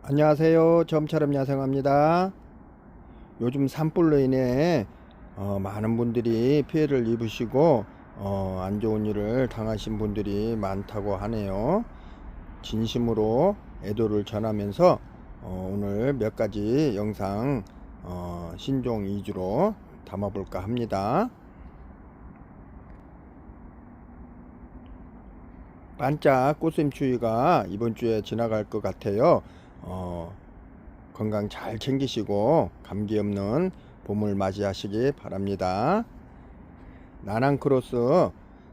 안녕하세요. 점처럼 야생합니다. 요즘 산불로 인해 많은 분들이 피해를 입으시고 안 좋은 일을 당하신 분들이 많다고 하네요. 진심으로 애도를 전하면서 오늘 몇 가지 영상 신종 위주로 담아볼까 합니다. 반짝 꽃샘추위가 이번 주에 지나갈 것 같아요. 건강 잘 챙기시고 감기 없는 봄을 맞이하시기 바랍니다. 나난크로스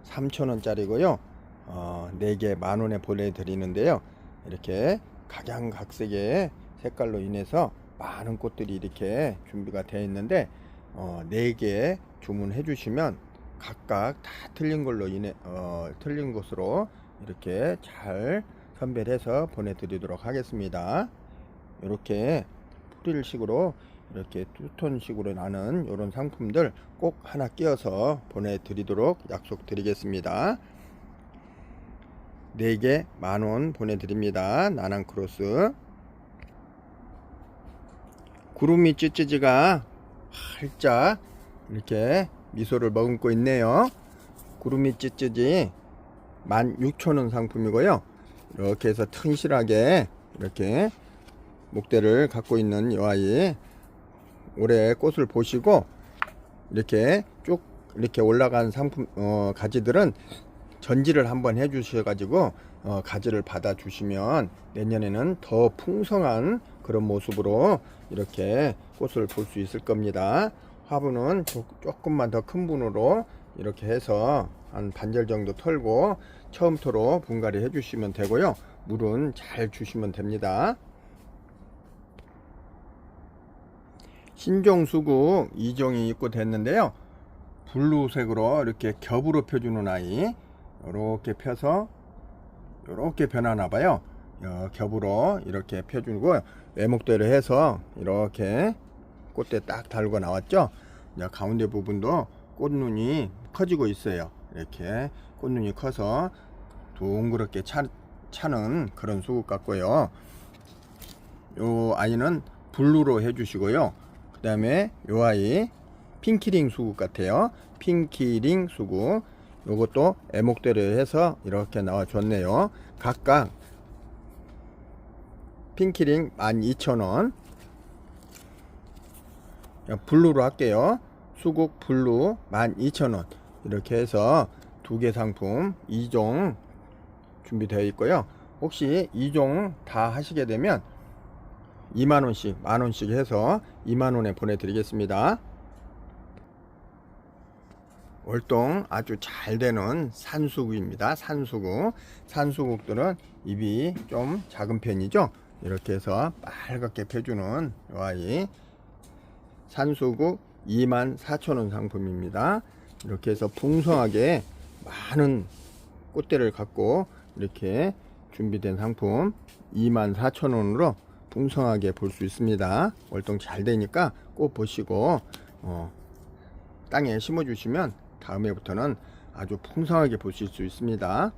3,000원짜리고요. 4개 만원에 보내드리는데요. 이렇게 각양각색의 색깔로 인해서 많은 꽃들이 이렇게 준비가 되어 있는데 4개 주문해 주시면 각각 다 틀린 걸로 틀린 것으로 이렇게 잘 선별해서 보내드리도록 하겠습니다. 이렇게 프릴식으로 이렇게 투톤 식으로 나는 이런 상품들 꼭 하나 끼워서 보내드리도록 약속드리겠습니다. 4개 만원 보내드립니다. 나난크로스. 구름이 찌찌지가 활짝 이렇게 미소를 머금고 있네요. 구름이 찌찌지 16,000원 상품이고요. 이렇게 해서 튼실하게 이렇게 목대를 갖고 있는 이 아이, 올해 꽃을 보시고 이렇게 쭉 이렇게 올라간 상품 가지들은 전지를 한번 해 주셔 가지고 가지를 받아 주시면 내년에는 더 풍성한 그런 모습으로 이렇게 꽃을 볼 수 있을 겁니다. 화분은 조금만 더 큰 분으로 이렇게 해서 한 반절 정도 털고 처음부터 분갈이 해 주시면 되고요. 물은 잘 주시면 됩니다. 신종 수국 2종이 입고됐는데요. 블루색으로 이렇게 겹으로 펴주는 아이, 이렇게 펴서 이렇게 변하나 봐요. 겹으로 이렇게 펴주고 외목대로 해서 이렇게 꽃대 딱 달고 나왔죠. 가운데 부분도 꽃눈이 커지고 있어요. 이렇게 꽃눈이 커서 동그랗게 차는 그런 수국 같고요. 요 아이는 블루로 해주시고요. 그 다음에 요 아이 핑키링 수국 같아요. 핑키링 수국, 요것도 애목대로 해서 이렇게 나와줬네요. 각각 핑키링 12,000원, 블루로 할게요. 수국 블루 12,000원. 이렇게 해서 2개 상품 2종 준비되어 있고요. 혹시 2종 다 하시게 되면 2만원씩 만원씩 해서 2만원에 보내드리겠습니다. 월동 아주 잘 되는 산수국입니다. 산수국들은 잎이 좀 작은 편이죠. 이렇게 해서 빨갛게 펴주는 이 아이 산수국 24,000원 상품입니다. 이렇게 해서 풍성하게 많은 꽃대를 갖고 이렇게 준비된 상품 24,000원으로 풍성하게 볼 수 있습니다. 월동 잘 되니까 꼭 보시고 땅에 심어 주시면 다음해부터는 아주 풍성하게 보실 수 있습니다.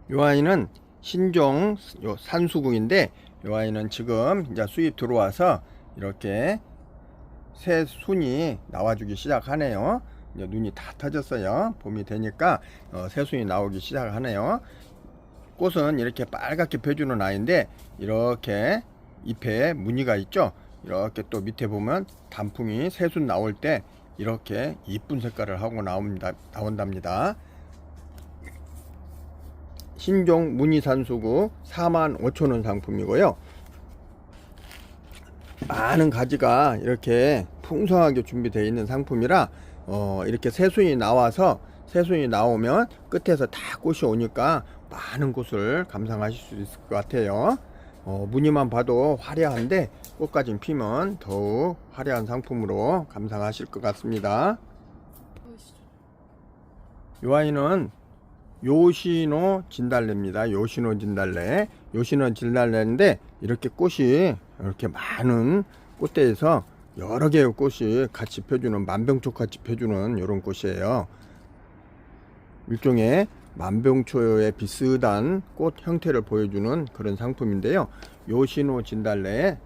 이 아이는 신종 산수국인데 이 아이는 지금 이제 수입 들어와서 이렇게 새 순이 나와주기 시작하네요. 이제 눈이 다 터졌어요. 봄이 되니까 새 순이 나오기 시작하네요. 꽃은 이렇게 빨갛게 펴주는 아이인데 이렇게 잎에 무늬가 있죠. 이렇게 또 밑에 보면 단풍이 새순 나올 때 이렇게 이쁜 색깔을 하고 나온답니다. 신종 무늬산수국 45,000원 상품이고요. 많은 가지가 이렇게 풍성하게 준비되어 있는 상품이라 이렇게 새순이 나오면 끝에서 다 꽃이 오니까 많은 꽃을 감상하실 수 있을 것 같아요. 무늬만 봐도 화려한데 꽃까지 피면 더욱 화려한 상품으로 감상하실 것 같습니다. 이 아이는 요시노 진달래입니다. 요시노 진달래인데 이렇게 꽃이 이렇게 많은 꽃대에서 여러 개의 꽃이 같이 펴주는 만병촉 같이 펴주는 이런 꽃이에요. 일종의 만병초에 비슷한 꽃 형태를 보여주는 그런 상품인데요. 요시노 진달래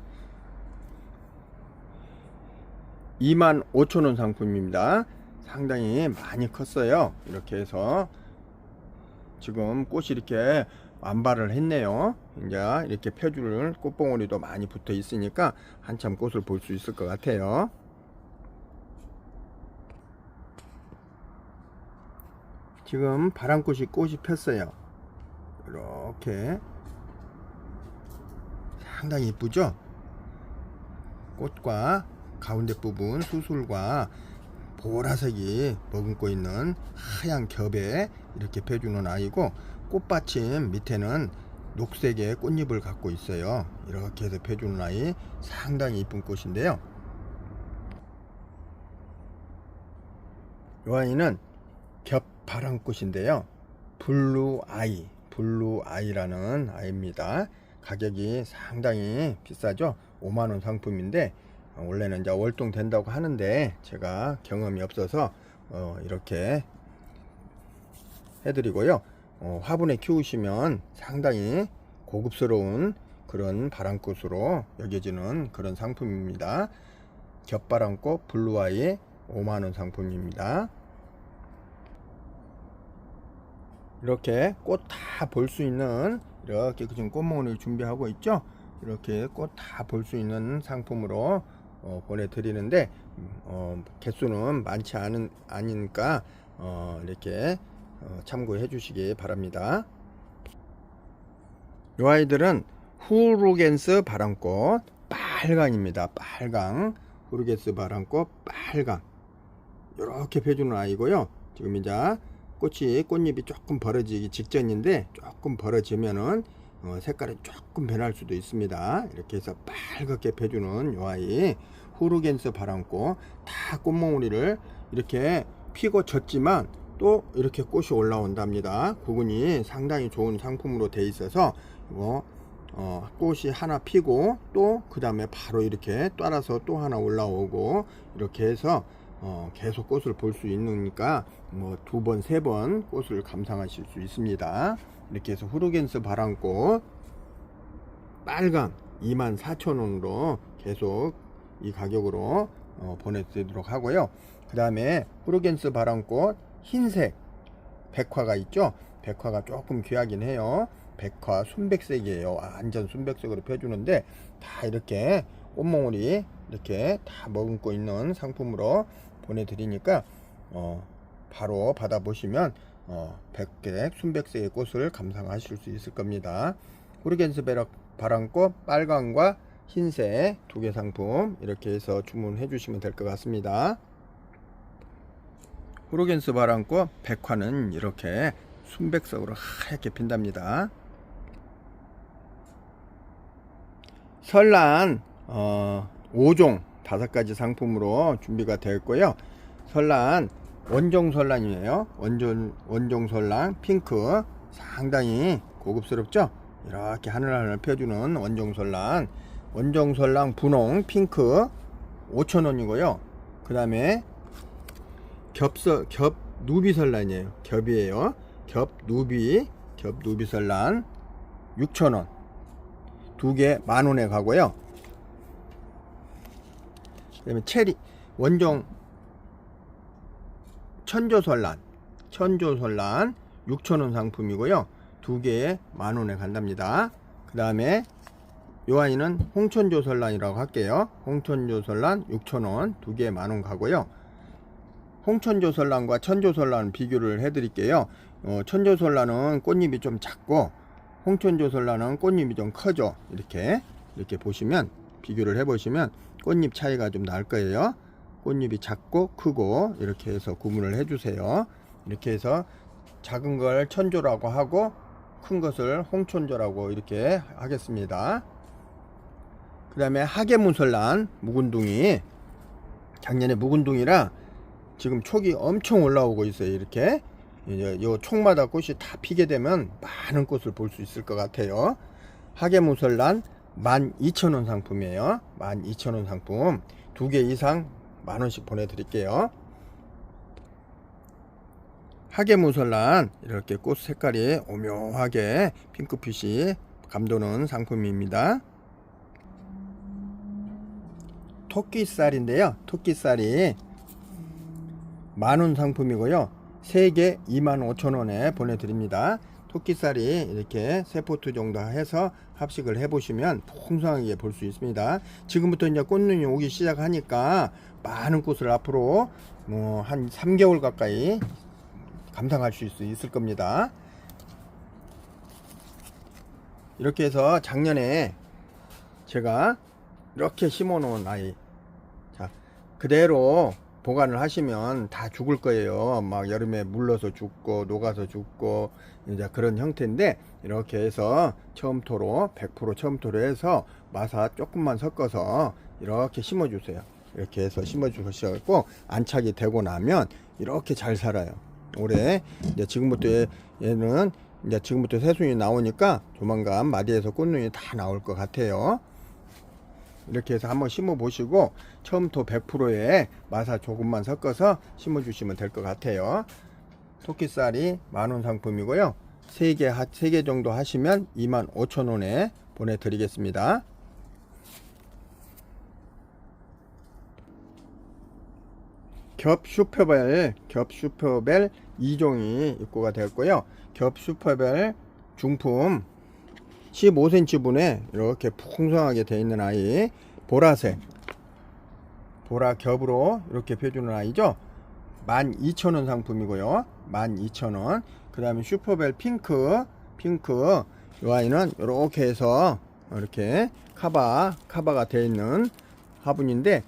25,000원 상품입니다. 상당히 많이 컸어요. 이렇게 해서 지금 꽃이 이렇게 완발을 했네요. 이제 이렇게 펴줄 꽃봉오리도 많이 붙어 있으니까 한참 꽃을 볼 수 있을 것 같아요. 지금 바람꽃이 꽃이 폈어요. 이렇게 상당히 이쁘죠? 꽃과 가운데 부분 수술과 보라색이 머금고 있는 하얀 겹에 이렇게 펴주는 아이고, 꽃받침 밑에는 녹색의 꽃잎을 갖고 있어요. 이렇게 해서 펴주는 아이, 상당히 이쁜 꽃인데요. 이 아이는 겹바람꽃인데요. 블루아이라는 아이입니다. 가격이 상당히 비싸죠. 5만원 상품인데 원래는 이제 월동 된다고 하는데 제가 경험이 없어서 이렇게 해드리고요. 화분에 키우시면 상당히 고급스러운 그런 바람꽃으로 여겨지는 그런 상품입니다. 겹바람꽃 블루아이 5만원 상품입니다. 이렇게 꽃 다 볼 수 있는, 이렇게 지금 꽃몽을 준비하고 있죠. 이렇게 꽃 다 볼 수 있는 상품으로 보내드리는데 개수는 많지 않으니까 이렇게 참고해 주시기 바랍니다. 이 아이들은 후르겐스 바람꽃 빨강입니다. 빨강 후르겐스 바람꽃 빨강, 이렇게 펴주는 아이고요. 지금 이제 꽃잎이 조금 벌어지기 직전인데, 조금 벌어지면은 색깔이 조금 변할 수도 있습니다. 이렇게 해서 빨갛게 펴주는 이 아이 후르겐스 바람꽃, 다 꽃몽우리를 이렇게 피고 졌지만 또 이렇게 꽃이 올라온답니다. 구근이 상당히 좋은 상품으로 돼 있어서 이거 꽃이 하나 피고 또 그 다음에 바로 이렇게 따라서 또 하나 올라오고, 이렇게 해서 계속 꽃을 볼 수 있으니까 뭐 2번, 3번 꽃을 감상하실 수 있습니다. 이렇게 해서 후르겐스 바람꽃 빨강 24,000원으로 계속 이 가격으로 보내드리도록 하고요. 그 다음에 후르겐스 바람꽃 흰색 백화가 있죠. 백화가 조금 귀하긴 해요. 백화 순백색이에요. 완전 순백색으로 펴주는데 다 이렇게 꽃몽울이 이렇게 다 머금고 있는 상품으로 보내드리니까 바로 받아보시면 백색 순백색의 꽃을 감상하실 수 있을 겁니다. 후르겐스 바람꽃 빨강과 흰색 2개 상품 이렇게 해서 주문해 주시면 될 것 같습니다. 후르겐스 바람꽃 백화는 이렇게 순백색으로 하얗게 핀답니다. 설란 5종 5가지 상품으로 준비가 되어 있고요. 설란 원종 설란이에요. 원종 설란 핑크, 상당히 고급스럽죠. 이렇게 하늘하늘 펴주는 원종 설란 분홍 핑크 5,000원이고요. 그 다음에 겹 누비 설란이에요. 겹이에요. 겹 누비 설란 6,000원, 2개 만원에 가고요. 그 다음에 체리 원종 천조설란 6,000원 상품이고요. 2개에 만원에 간답니다. 그 다음에 요 아이는 홍천조설란이라고 할게요. 홍천조설란 6,000원, 2개에 만원 가고요. 홍천조설란과 천조설란 비교를 해 드릴게요. 천조설란은 꽃잎이 좀 작고 홍천조설란은 꽃잎이 좀 커져. 이렇게 보시면 비교를 해 보시면 꽃잎 차이가 좀 날 거예요. 꽃잎이 작고 크고 이렇게 해서 구분을 해 주세요. 이렇게 해서 작은 걸 천조라고 하고 큰 것을 홍천조라고 이렇게 하겠습니다. 그 다음에 하계문설란 묵은둥이, 작년에 묵은둥이라 지금 촉이 엄청 올라오고 있어요. 이렇게 이제 요 촉마다 꽃이 다 피게 되면 많은 꽃을 볼 수 있을 것 같아요. 하계문설란 12,000원 상품이에요. 12,000원 상품 2개 이상 만원씩 보내드릴게요. 하계무설란 이렇게 꽃 색깔이 오묘하게 핑크빛이 감도는 상품입니다. 토끼살인데요. 토끼살이 만원 상품이고요. 3개 25,000원에 보내드립니다. 토끼살이 이렇게 3포트 정도 해서 합식을 해보시면 풍성하게 볼 수 있습니다. 지금부터 이제 꽃눈이 오기 시작하니까 많은 꽃을 앞으로 한 3개월 가까이 감상할 수 있을 겁니다. 이렇게 해서 작년에 제가 이렇게 심어 놓은 아이, 자, 그대로 보관을 하시면 다 죽을 거예요. 막 여름에 물러서 죽고 녹아서 죽고 이제 그런 형태인데, 이렇게 해서 처음토로 100% 처음토로 해서 마사 조금만 섞어서 이렇게 심어 주세요. 이렇게 해서 심어 주시고 안착이 되고 나면 이렇게 잘 살아요. 올해 이제 지금부터 얘는 이제 지금부터 새순이 나오니까 조만간 마디에서 꽃눈이 다 나올 것 같아요. 이렇게 해서 한번 심어 보시고 처음토 100%에 마사 조금만 섞어서 심어 주시면 될 것 같아요. 토끼살이 만원 상품이고요. 3개 정도 하시면 25,000원에 보내드리겠습니다. 겹 슈퍼벨 2종이 입고가 되었고요. 겹 슈퍼벨 중품 15cm 분에 이렇게 풍성하게 되어 있는 아이, 보라색 보라 겹으로 이렇게 펴주는 아이죠. 12,000원 상품이고요. 12,000원. 그 다음에 슈퍼벨 핑크 이 아이는 이렇게 해서 이렇게 카바가 되어 있는 화분인데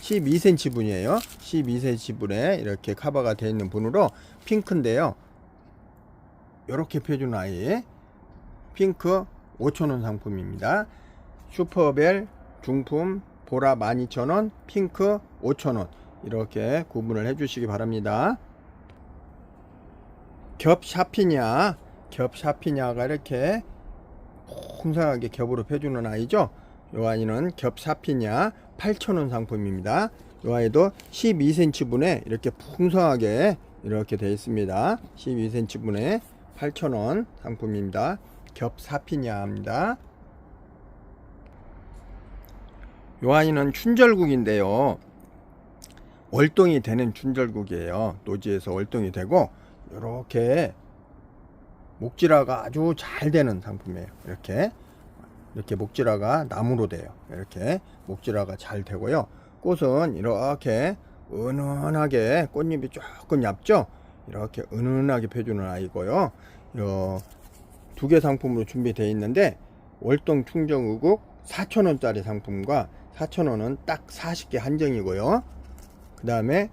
12cm 분이에요. 12cm 분에 이렇게 카바가 되어 있는 분으로 핑크인데요. 이렇게 펴주는 아이, 핑크 5,000원 상품입니다. 슈퍼벨 중품 보라 12,000원, 핑크 5,000원 이렇게 구분을 해주시기 바랍니다. 겹 샤피냐가 이렇게 풍성하게 겹으로 펴주는 아이죠. 이 아이는 겹 샤피냐 8,000원 상품입니다. 이 아이도 12cm 분에 이렇게 풍성하게 이렇게 되어 있습니다. 12cm 분에 8,000원 상품입니다. 겹 사피냐입니다. 이 아이는 춘절국인데요. 월동이 되는 춘절국이에요. 노지에서 월동이 되고 이렇게 목질화가 아주 잘 되는 상품이에요. 이렇게 목질화가 나무로 돼요. 이렇게 목질화가 잘 되고요. 꽃은 이렇게 은은하게, 꽃잎이 조금 얇죠. 이렇게 은은하게 펴주는 아이고요. 2개 상품으로 준비되어 있는데, 월동 충정우국 4,000원짜리 상품과 4,000원은 딱 40개 한정이고요. 그 다음에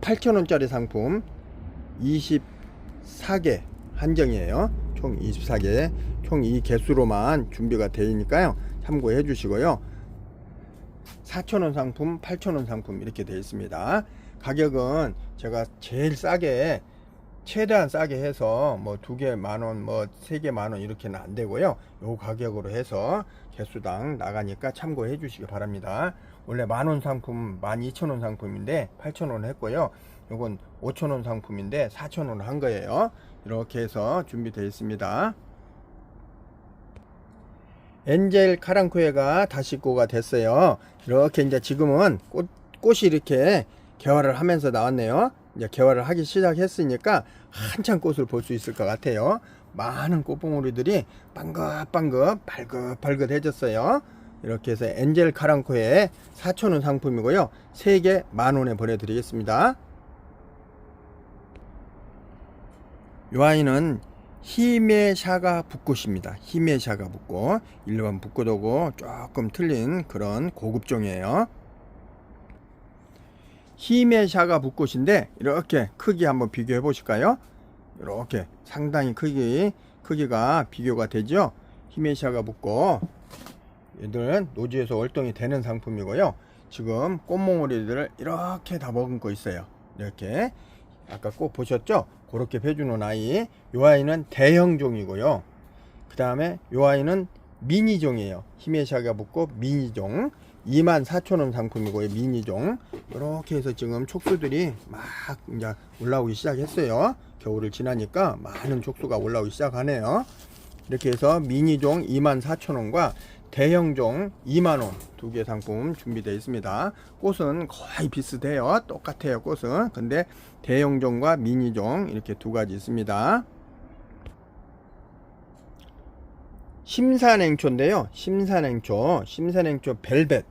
8,000원짜리 상품 24개 한정이에요. 총 24개, 총 이 개수로만 준비가 되니까요. 참고해 주시고요. 4,000원 상품, 8,000원 상품 이렇게 되어 있습니다. 가격은 제가 제일 싸게, 최대한 싸게 해서 뭐 2개 만원, 뭐 3개 만원 이렇게는 안 되고요. 요 가격으로 해서 개수당 나가니까 참고해 주시기 바랍니다. 원래 만원 상품 12,000원 상품인데 8,000원 했고요. 요건 5,000원 상품인데 4,000원 한 거예요. 이렇게 해서 준비되어 있습니다. 엔젤 카랑코에가 다시 입고가 됐어요. 이렇게 이제 지금은 꽃이 이렇게 개화를 하면서 나왔네요. 이제 개화를 하기 시작했으니까 한참 꽃을 볼 수 있을 것 같아요. 많은 꽃봉오리들이 빵긋빵긋 발긋해졌어요. 이렇게 해서 엔젤 카랑코에 4,000원 상품이고요. 3개 만원에 보내드리겠습니다. 이 아이는 히메샤가 붓꽃입니다. 히메샤가 붓꽃, 일반 붓꽃하고 조금 틀린 그런 고급종이에요. 히메샤가 붓꽃인데 이렇게 크기 한번 비교해 보실까요? 이렇게 상당히 크기가 비교가 되죠. 히메샤가 붓꽃, 얘들은 노지에서 월동이 되는 상품이고요. 지금 꽃몽오리들을 이렇게 다 머금고 있어요. 이렇게 아까 꽃 보셨죠? 그렇게 펴주는 아이. 이 아이는 대형종이고요. 그 다음에 이 아이는 미니종이에요. 히메샤가 붓꽃 미니종. 24,000원 상품이고요. 미니종. 이렇게 해서 지금 촉수들이 막 이제 올라오기 시작했어요. 겨울을 지나니까 많은 촉수가 올라오기 시작하네요. 이렇게 해서 미니종 24,000원과 대형종 2만원 두 개 상품 준비되어 있습니다. 꽃은 거의 비슷해요. 똑같아요. 꽃은. 근데 대형종과 미니종 이렇게 두 가지 있습니다. 심산행초인데요. 심산행초 벨벳.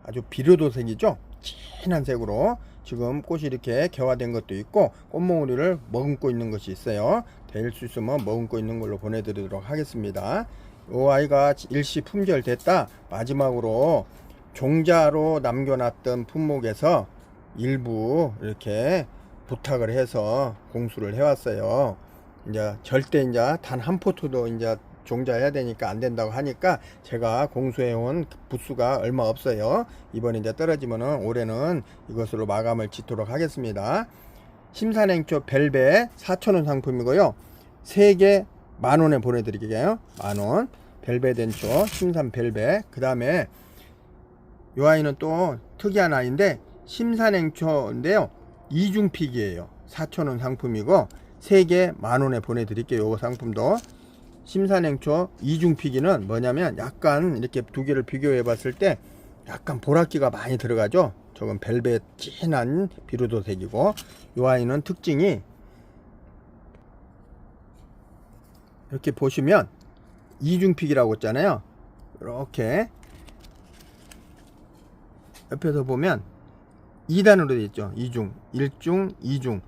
아주 비료도색이죠. 진한 색으로 지금 꽃이 이렇게 개화된 것도 있고 꽃몽우리를 머금고 있는 것이 있어요. 될 수 있으면 머금고 있는 걸로 보내드리도록 하겠습니다. 이 아이가 일시 품절 됐다. 마지막으로 종자로 남겨놨던 품목에서 일부 이렇게 부탁을 해서 공수를 해왔어요. 이제 절대 이제 단 한 포트도 이제 종자해야 되니까 안 된다고 하니까 제가 공수해온 부수가 얼마 없어요. 이번에 이제 떨어지면은 올해는 이것으로 마감을 짓도록 하겠습니다. 심산행초 벨벳 4,000원 상품이고요. 3개 만원에 보내드릴게요. 만원. 벨벳 행초 심산 벨벳. 그 다음에 이 아이는 또 특이한 아이인데 심산행초인데요. 이중픽이에요. 4,000원 상품이고 3개 만원에 보내드릴게요. 이 상품도. 심산행초 이중피기는 뭐냐면 약간 이렇게 두 개를 비교해 봤을 때 약간 보랏기가 많이 들어가죠. 저건 벨벳 진한 비료도색이고 이 아이는 특징이 이렇게 보시면 이중피기라고 했잖아요. 이렇게 옆에서 보면 2단으로 되어 있죠. 2중, 1중, 2중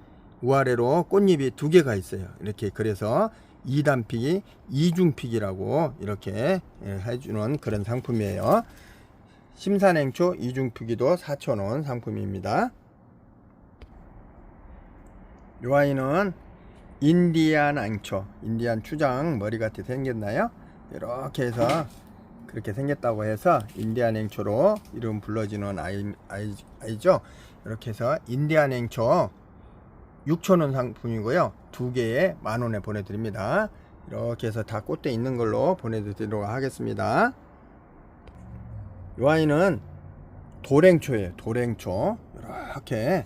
우아래로 꽃잎이 두 개가 있어요. 이렇게 그래서 2단 피기, 2중 피기라고 이렇게 해주는 그런 상품이에요. 심산행초 2중 피기도 4,000원 상품입니다. 이 아이는 인디안 앙초, 인디안 추장 머리같이 생겼나요? 이렇게 해서 그렇게 생겼다고 해서 인디안 앵초로 이름 불러지는 아이죠. 이렇게 해서 인디안 앵초 6,000원 상품이고요. 두 개에 만원에 보내드립니다. 이렇게 해서 다 꽃대 있는 걸로 보내드리도록 하겠습니다. 이 아이는 도랭초예요. 도랭초. 이렇게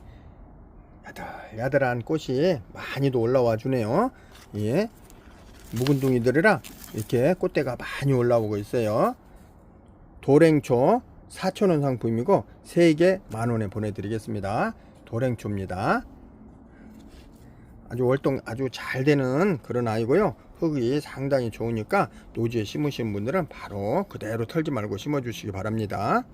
야들야들한 꽃이 많이도 올라와 주네요. 예. 묵은둥이들이라 이렇게 꽃대가 많이 올라오고 있어요. 도랭초 4,000원 상품이고 3개 만원에 보내드리겠습니다. 도랭초입니다. 아주 월동 아주 잘 되는 그런 아이고요. 흙이 상당히 좋으니까 노지에 심으신 분들은 바로 그대로 털지 말고 심어 주시기 바랍니다.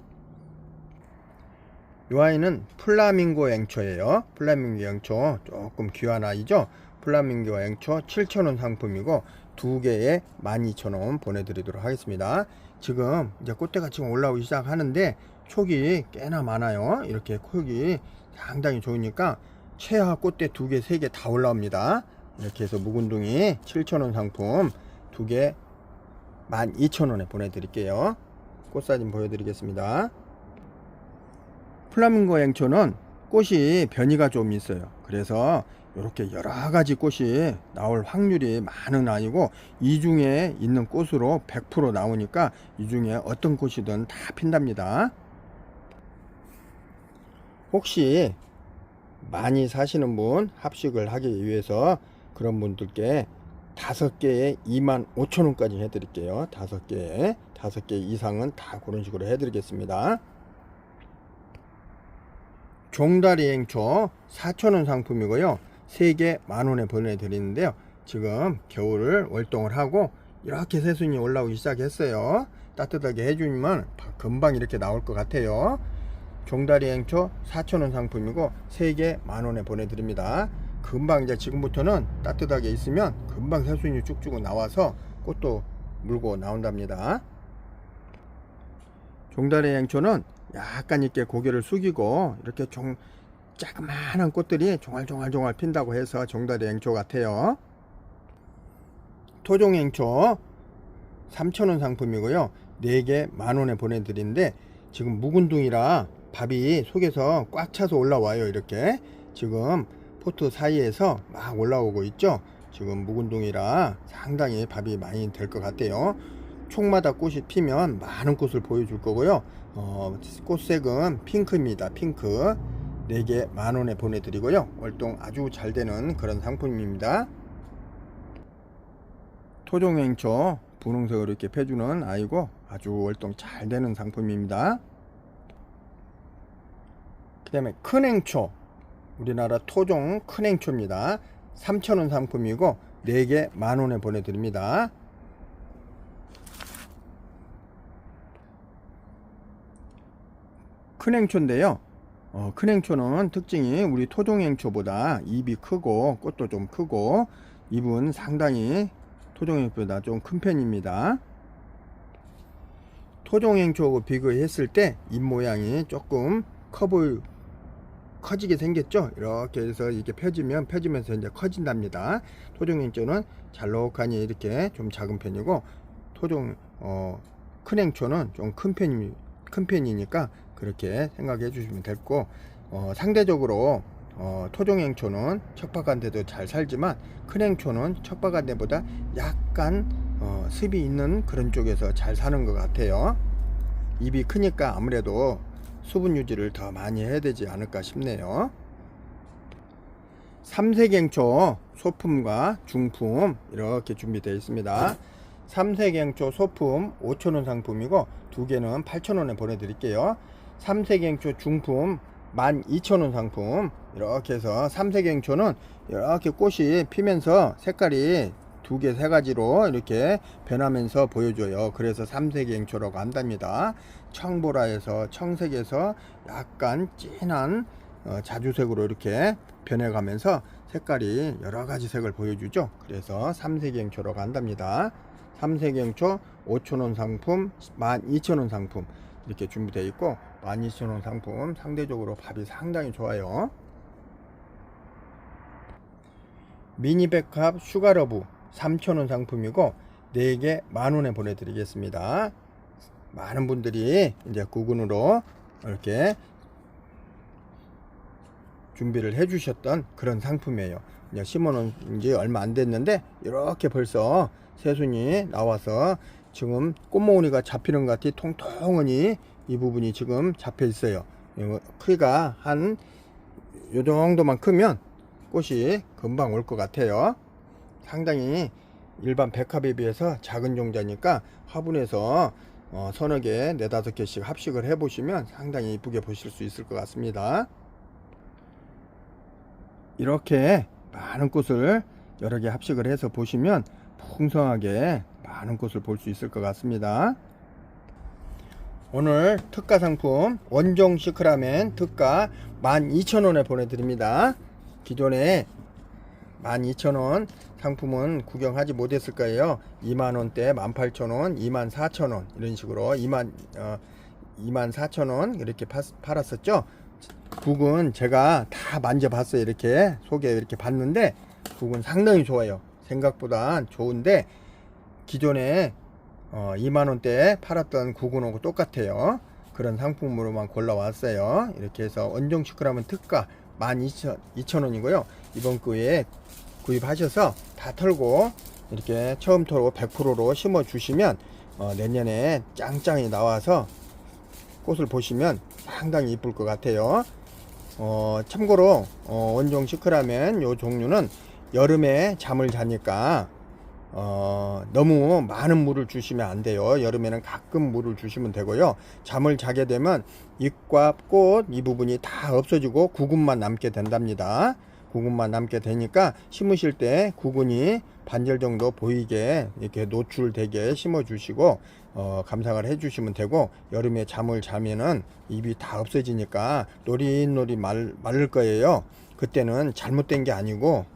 이 아이는 플라밍고 앵초예요. 플라밍고 앵초 조금 귀한 아이죠. 플라밍고 앵초 7,000원 상품이고 두 개에 12,000원 보내드리도록 하겠습니다. 지금 이제 꽃대가 지금 올라오기 시작하는데 촉이 꽤나 많아요. 이렇게 촉이 상당히 좋으니까 최하 꽃대 2개, 3개 다 올라옵니다. 이렇게 해서 묵은둥이 7,000원 상품 2개 12,000원에 보내드릴게요. 꽃사진 보여드리겠습니다. 플라밍고 앵초는 꽃이 변이가 좀 있어요. 그래서 이렇게 여러가지 꽃이 나올 확률이 많은 아이고 이 중에 있는 꽃으로 100% 나오니까 이 중에 어떤 꽃이든 다 핀답니다. 혹시 많이 사시는 분 합식을 하기 위해서 그런 분들께 5개에 25,000원까지 해드릴게요. 5개 이상은 다 그런 식으로 해드리겠습니다. 종다리 앵초 4,000원 상품이고요. 3개 만원에 보내드리는데요. 지금 겨울을 월동을 하고 이렇게 새순이 올라오기 시작했어요. 따뜻하게 해주면 금방 이렇게 나올 것 같아요. 종다리 앵초 4,000원 상품이고 3개 만원에 보내드립니다. 금방 이제 지금부터는 따뜻하게 있으면 금방 새순이 쭉쭉 나와서 꽃도 물고 나온답니다. 종다리 앵초는 약간 이렇게 고개를 숙이고 이렇게 자그마한 꽃들이 종알종알 핀다고 해서 종다리 앵초 같아요. 토종 앵초 3,000원 상품이고요. 4개 만원에 보내드리는데 지금 묵은둥이라 밥이 속에서 꽉 차서 올라와요. 이렇게 지금 포트 사이에서 막 올라오고 있죠. 지금 묵은둥이라 상당히 밥이 많이 될 것 같아요. 촉마다 꽃이 피면 많은 꽃을 보여줄 거고요. 꽃색은 핑크입니다. 핑크 4개 만원에 보내드리고요. 월동 아주 잘 되는 그런 상품입니다. 토종행초 분홍색으로 이렇게 펴주는 아이고 아주 월동 잘 되는 상품입니다. 그 다음에 큰행초, 우리나라 토종 큰행초입니다. 3,000원 상품이고 4개 만원에 보내드립니다. 큰행초인데요. 큰행초는 특징이 우리 토종행초보다 잎이 크고 꽃도 좀 크고 잎은 상당히 토종행초보다 좀 큰 편입니다. 토종행초하고 비교했을 때 잎 모양이 조금 커지게 생겼죠. 이렇게 해서 이렇게 펴지면서 이제 커진답니다. 토종행초는 잘록하니 이렇게 좀 작은 편이고 큰행초는 좀 큰 편이니까 그렇게 생각해 주시면 됐고, 상대적으로 토종행초는 척박한데도 잘 살지만 큰행초는 척박한데보다 약간 습이 있는 그런 쪽에서 잘 사는 것 같아요. 잎이 크니까 아무래도 수분 유지를 더 많이 해야 되지 않을까 싶네요. 삼색행초 소품과 중품 이렇게 준비되어 있습니다. 삼색행초 소품 5,000원 상품이고 2개는 8,000원에 보내드릴게요. 삼색행초 중품 12,000원 상품 이렇게 해서 삼색행초는 이렇게 꽃이 피면서 색깔이 2개 3가지로 이렇게 변하면서 보여줘요. 그래서 삼색행초라고 한답니다. 청보라에서 청색에서 약간 진한 자주색으로 이렇게 변해가면서 색깔이 여러가지 색을 보여주죠. 그래서 삼색행초라고 한답니다. 삼색행초 5,000원 상품 12,000원 상품 이렇게 준비되어 있고 12,000원 상품 상대적으로 밥이 상당히 좋아요. 미니백합 슈가러브 3,000원 상품이고 4개 만원에 보내드리겠습니다. 많은 분들이 이제 구근으로 이렇게 준비를 해 주셨던 그런 상품이에요. 이제 심어놓은 지 얼마 안 됐는데 이렇게 벌써 새순이 나와서 지금 꽃모으니가 잡히는 것 같이 통통하니 이 부분이 지금 잡혀 있어요. 크기가 한 요 정도만 크면 꽃이 금방 올 것 같아요. 상당히 일반 백합에 비해서 작은 종자니까 화분에서 서너 개, 4-5개씩 합식을 해 보시면 상당히 이쁘게 보실 수 있을 것 같습니다. 이렇게 많은 꽃을 여러 개 합식을 해서 보시면 풍성하게 많은 꽃을 볼 수 있을 것 같습니다. 오늘 특가 상품 원종 시크라멘 특가 12,000원에 보내드립니다. 기존에 12,000원 상품은 구경하지 못했을 거예요. 2만원대 18,000원 24,000원 이런 식으로 24,000원 이렇게 팔았었죠. 국은 제가 다 만져봤어요. 이렇게 속에 이렇게 봤는데 국은 상당히 좋아요. 생각보다 좋은데 기존에 2만원대 팔았던 국은하고 똑같아요. 그런 상품으로만 골라왔어요. 이렇게 해서 원종 시크라멘 특가 12,000원이고요 이번 기회에 구입하셔서 다 털고 이렇게 처음토로 100%로 심어 주시면 내년에 짱짱이 나와서 꽃을 보시면 상당히 이쁠 것 같아요. 참고로 원종 시크라멘 요 종류는 여름에 잠을 자니까 너무 많은 물을 주시면 안 돼요. 여름에는 가끔 물을 주시면 되고요. 잠을 자게 되면 잎과 꽃 이 부분이 다 없어지고 구근만 남게 된답니다. 구근만 남게 되니까 심으실 때 구근이 반절 정도 보이게 이렇게 노출되게 심어 주시고 감상을 해 주시면 되고, 여름에 잠을 자면은 잎이 다 없어지니까 노릿노릿 마를 거예요. 그때는 잘못된 게 아니고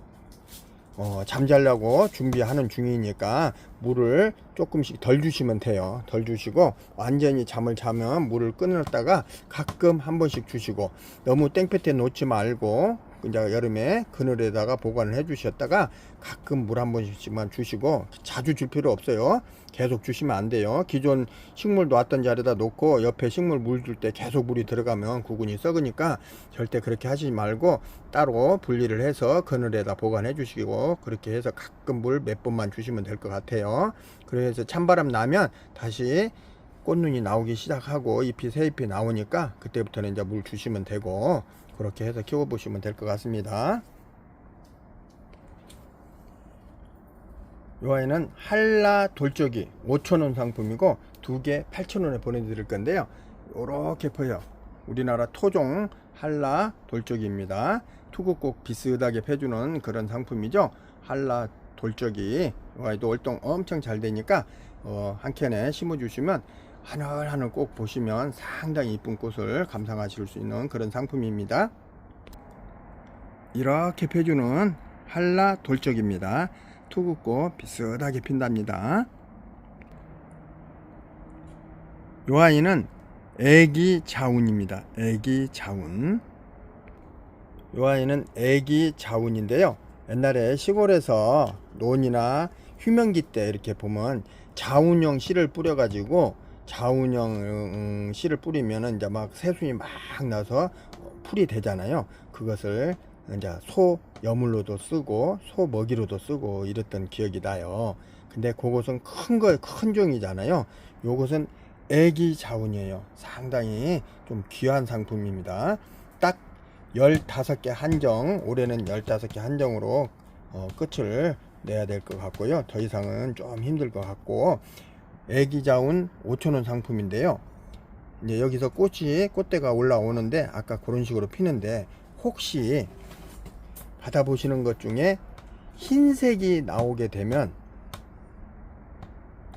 잠자려고 준비하는 중이니까 물을 조금씩 덜 주시면 돼요. 덜 주시고 완전히 잠을 자면 물을 끊었다가 가끔 한 번씩 주시고, 너무 땡볕에 놓지 말고 이제 여름에 그늘에다가 보관을 해 주셨다가 가끔 물 한 번씩만 주시고, 자주 줄 필요 없어요. 계속 주시면 안 돼요. 기존 식물 놨던 자리에다 놓고 옆에 식물 물 줄 때 계속 물이 들어가면 구근이 썩으니까 절대 그렇게 하시지 말고 따로 분리를 해서 그늘에다 보관해 주시고, 그렇게 해서 가끔 물 몇 번만 주시면 될 것 같아요. 그래서 찬바람 나면 다시 꽃눈이 나오기 시작하고 잎이 새 잎이 나오니까 그때부터는 이제 물 주시면 되고, 그렇게 해서 키워 보시면 될 것 같습니다. 이 아이는 한라 돌적이 5,000원 상품이고 2개 8,000원에 보내드릴 건데요. 이렇게 보여. 우리나라 토종 한라 돌적이입니다. 투구 꼭 비슷하게 펴주는 그런 상품이죠. 한라 돌적이. 이 아이도 월동 엄청 잘 되니까 한 캔에 심어 주시면 하늘하늘 꼭 보시면 상당히 이쁜 꽃을 감상하실 수 있는 그런 상품입니다. 이렇게 펴주는 한라 돌적입니다. 투구꽃 비슷하게 핀답니다. 요 아이는 애기 자운입니다. 애기 자운. 요 아이는 애기 자운인데요. 옛날에 시골에서 논이나 휴명기 때 이렇게 보면 자운형 씨를 뿌려 가지고 자운형 씨를 뿌리면은 이제 막 새순이 막 나서 풀이 되잖아요. 그것을 이제 소 여물로도 쓰고 소 먹이로도 쓰고 이랬던 기억이 나요. 근데 그것은 큰 종이잖아요. 요것은 애기 자운이에요. 상당히 좀 귀한 상품입니다. 딱 15개 한정, 올해는 15개 한정으로 끝을 내야 될 것 같고요. 더 이상은 좀 힘들 것 같고, 애기 자운 5,000원 상품인데요. 이제 여기서 꽃대가 올라오는데 아까 그런 식으로 피는데, 혹시 받아보시는 것 중에 흰색이 나오게 되면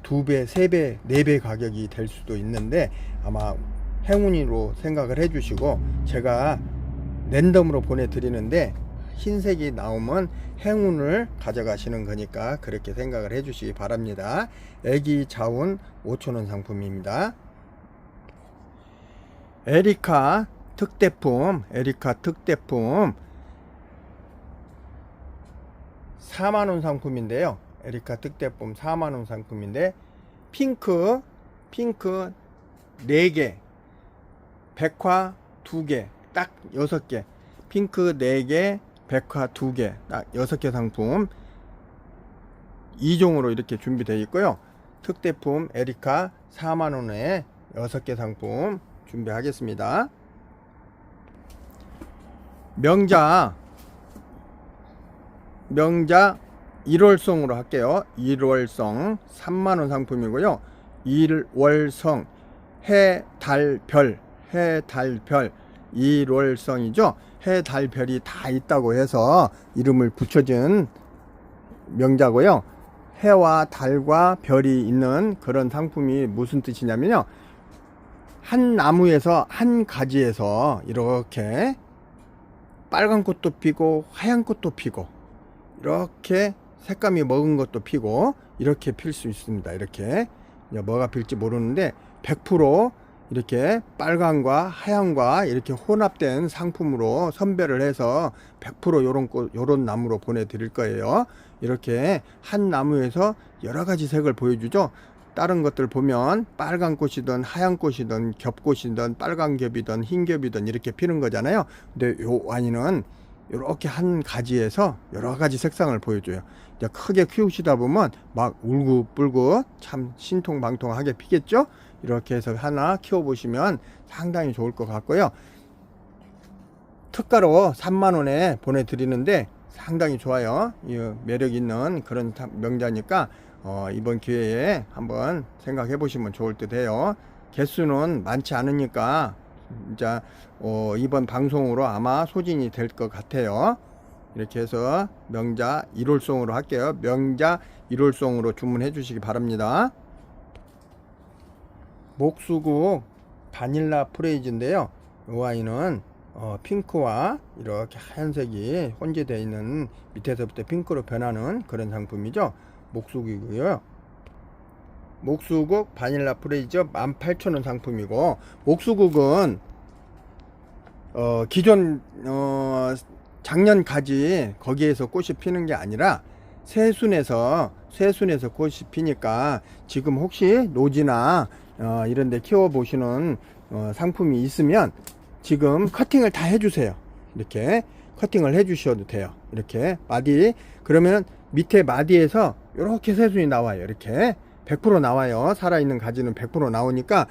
2배, 3배, 4배 가격이 될 수도 있는데 아마 행운으로 생각을 해주시고, 제가 랜덤으로 보내드리는데 흰색이 나오면 행운을 가져가시는 거니까 그렇게 생각을 해주시기 바랍니다. 애기 자운 5,000원 상품입니다. 에리카 특대품 4만원 상품인데요. 에리카 특대품 4만원 상품인데, 핑크 4개, 백화 2개, 딱 6개, 핑크 4개, 백화 2개, 딱 6개 상품 2종으로 이렇게 준비되어 있고요. 특대품 에리카 4만원에 6개 상품 준비하겠습니다. 명자 1월성으로 할게요. 1월성 3만원 상품이고요. 1월성 해달별 1월성이죠. 해달별이 다 있다고 해서 이름을 붙여준 명자고요. 해와 달과 별이 있는 그런 상품이 무슨 뜻이냐면요, 한 나무에서 한 가지에서 이렇게 빨간 꽃도 피고 하얀 꽃도 피고 이렇게 색감이 먹은 것도 피고 이렇게 필 수 있습니다. 이렇게 뭐가 필지 모르는데 100% 이렇게 빨간과 하얀과 이렇게 혼합된 상품으로 선별을 해서 100% 요런 꽃, 요런 나무로 보내드릴 거예요. 이렇게 한 나무에서 여러 가지 색을 보여주죠. 다른 것들 보면 빨간 꽃이든 하얀 꽃이든 겹꽃이든 빨간 겹이든 흰 겹이든 이렇게 피는 거잖아요. 근데 요 와인은 이렇게 한 가지에서 여러 가지 색상을 보여줘요. 이제 크게 키우시다 보면 막 울긋불긋 참 신통방통하게 피겠죠. 이렇게 해서 하나 키워보시면 상당히 좋을 것 같고요. 특가로 3만원에 보내드리는데 상당히 좋아요. 매력 있는 그런 명자니까 이번 기회에 한번 생각해 보시면 좋을 듯 해요. 개수는 많지 않으니까 이제 이번 방송으로 아마 소진이 될 것 같아요. 이렇게 해서 명자 1월송으로 할게요. 명자 1월송으로 주문해 주시기 바랍니다. 목수국 바닐라 프레이즈인데요. 이 아이는 핑크와 이렇게 하얀색이 혼재되어 있는, 밑에서부터 핑크로 변하는 그런 상품이죠. 목수국이고요. 목수국 바닐라 프레이즈 18,000원 상품이고, 목수국은 기존 작년 가지 거기에서 꽃이 피는 게 아니라 새순에서 꽃이 피니까 지금 혹시 노지나 이런 데 키워 보시는 상품이 있으면 지금 커팅을 다 해주세요. 이렇게 커팅을 해 주셔도 돼요. 이렇게 마디, 그러면 밑에 마디에서 이렇게 새순이 나와요. 이렇게 100% 나와요. 살아있는 가지는 100% 나오니까